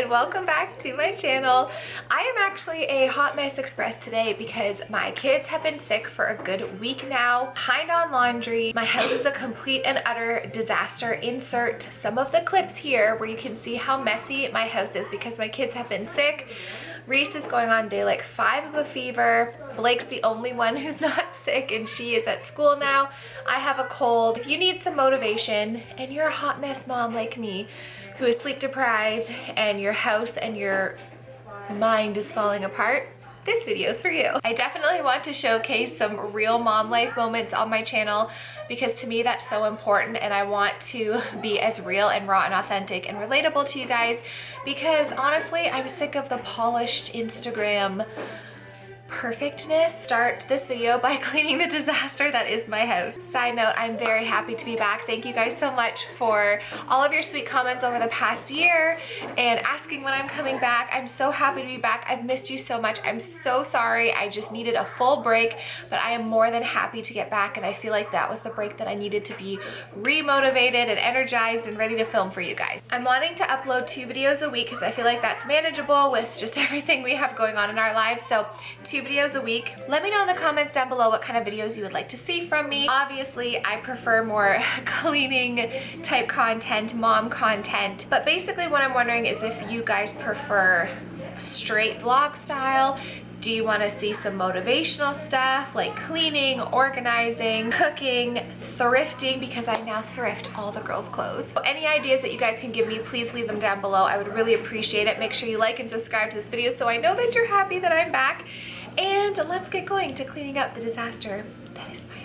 and welcome back to my channel. I am actually a hot mess express today because my kids have been sick for a good week now, behind on laundry. My house is a complete and utter disaster. Insert some of the clips here where you can see how messy my house is because my kids have been sick. Reese is going on day like 5 of a fever. Blake's the only one who's not sick and she is at school now. I have a cold. If you need some motivation and you're a hot mess mom like me who is sleep deprived and your house and your mind is falling apart, this video is for you. I definitely want to showcase some real mom life moments on my channel because to me that's so important, and I want to be as real and raw and authentic and relatable to you guys because honestly I'm sick of the polished Instagram perfectness. Start this video by cleaning the disaster that is my house. Side note, I'm very happy to be back. Thank you guys so much for all of your sweet comments over the past year and asking when I'm coming back. I'm so happy to be back. I've missed you so much. I'm so sorry. I just needed a full break, but I am more than happy to get back, and I feel like that was the break that I needed to be re-motivated and energized and ready to film for you guys. I'm wanting to upload 2 videos a week because I feel like that's manageable with just everything we have going on in our lives. So 2 videos a week. Let me know in the comments down below what kind of videos you would like to see from me. Obviously, I prefer more cleaning type content, mom content, but basically what I'm wondering is if you guys prefer straight vlog style. Do you want to see some motivational stuff like cleaning, organizing, cooking, thrifting, because I now thrift all the girls' clothes. So any ideas that you guys can give me, please leave them down below. I would really appreciate it. Make sure you like and subscribe to this video so I know that you're happy that I'm back. And let's get going to cleaning up the disaster that is my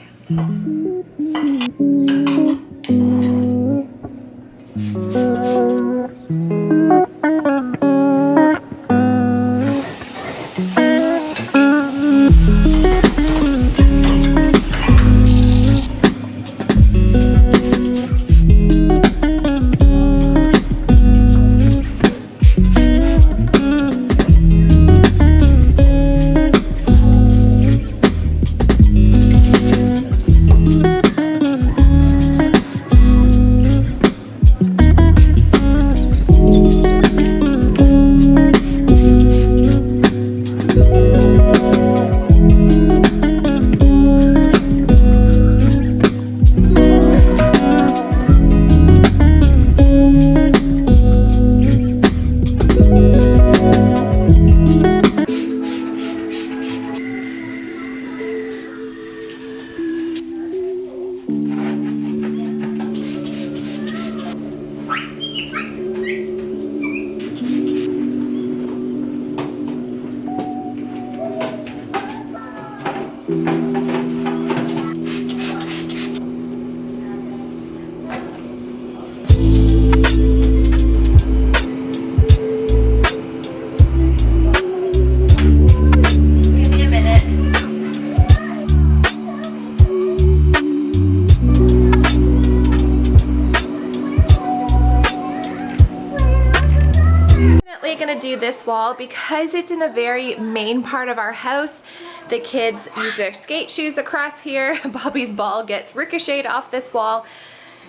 gonna do this wall because it's in a very main part of our house. The kids use their skate shoes across here. Bobby's ball gets ricocheted off this wall.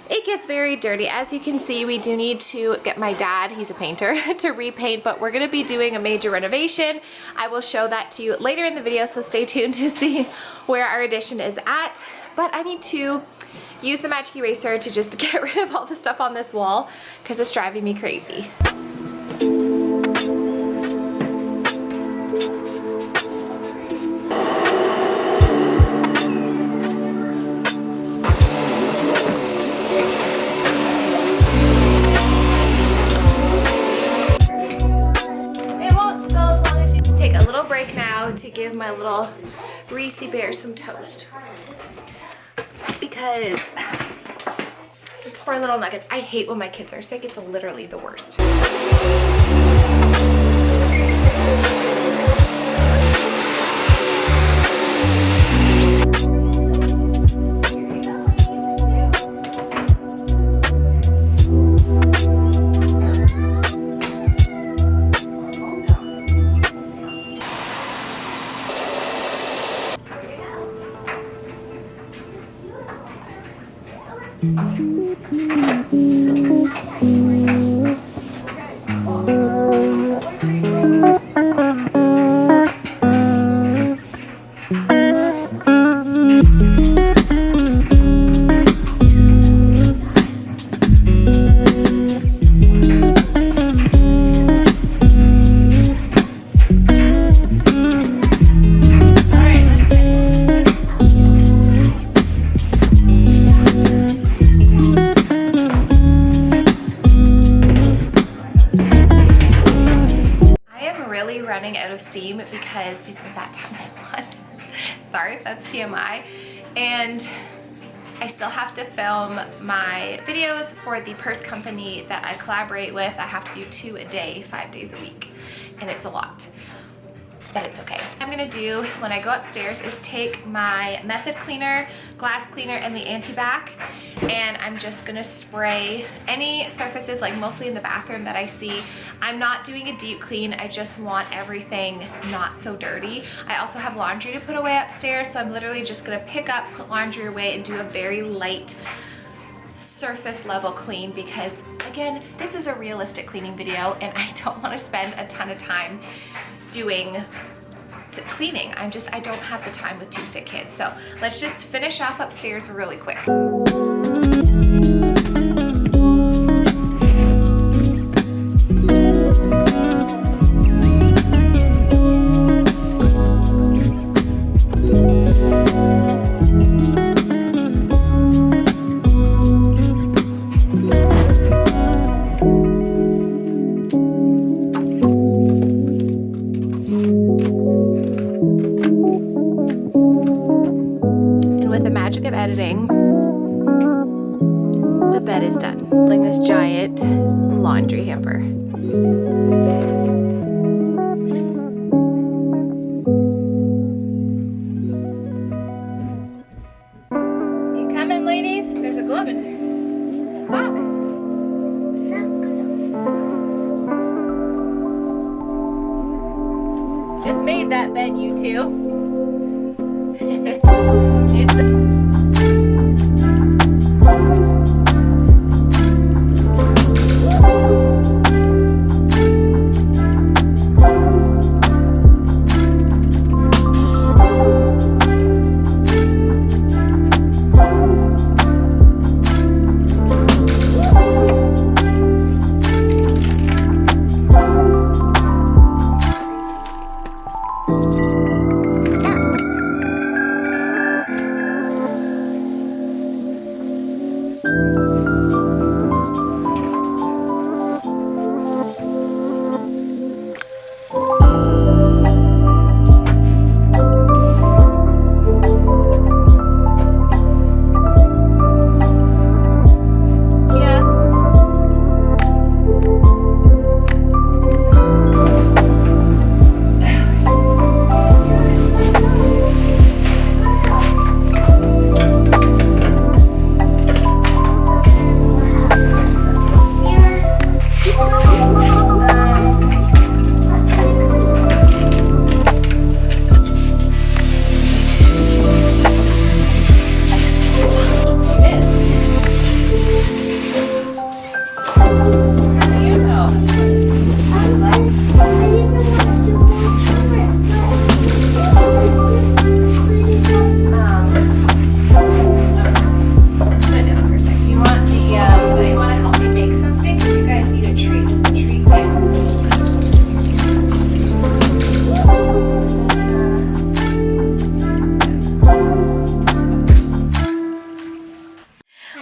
It gets very dirty. As you can see, we do need to get my dad, he's a painter, to repaint, but we're gonna be doing a major renovation. I will show that to you later in the video, so stay tuned to see where our addition is at. But I need to use the magic eraser to just get rid of all the stuff on this wall because it's driving me crazy. Break now to give my little Reese bear some toast because poor little nuggets. I hate when my kids are sick. It's literally the worst. steam because it's at that time of the month. Sorry if that's TMI. And I still have to film my videos for the purse company that I collaborate with. I have to do 2 a day, 5 days a week, and it's a lot, but it's okay. What I'm gonna do when I go upstairs is take my method cleaner, glass cleaner, and the anti-bac, and I'm just gonna spray any surfaces, like mostly in the bathroom, that I see. I'm not doing a deep clean. I just want everything not so dirty. I also have laundry to put away upstairs, so I'm literally just gonna pick up, put laundry away, and do a very light surface level clean because, again, this is a realistic cleaning video and I don't want to spend a ton of time doing cleaning. I don't have the time with 2 sick kids. So let's just finish off upstairs really quick. Of editing, the bed is done. Like this giant laundry hamper. You coming, ladies? There's a glove in here. Stop it. Just made that bed, you two.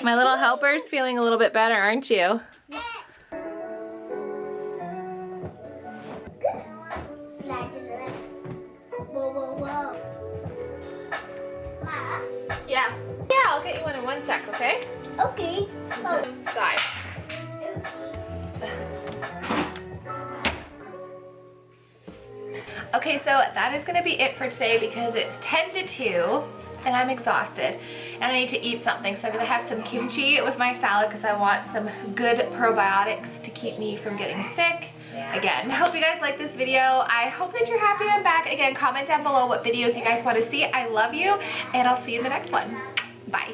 My little helper's feeling a little bit better, aren't you? Yeah. Yeah, I'll get you one in 1 sec, okay? Okay. Oh. Side. Okay, so that is gonna be it for today because it's 10 to 2 and I'm exhausted and I need to eat something. So I'm gonna have some kimchi with my salad because I want some good probiotics to keep me from getting sick. Again, I hope you guys like this video. I hope that you're happy I'm back. Again, comment down below what videos you guys want to see. I love you and I'll see you in the next one. Bye.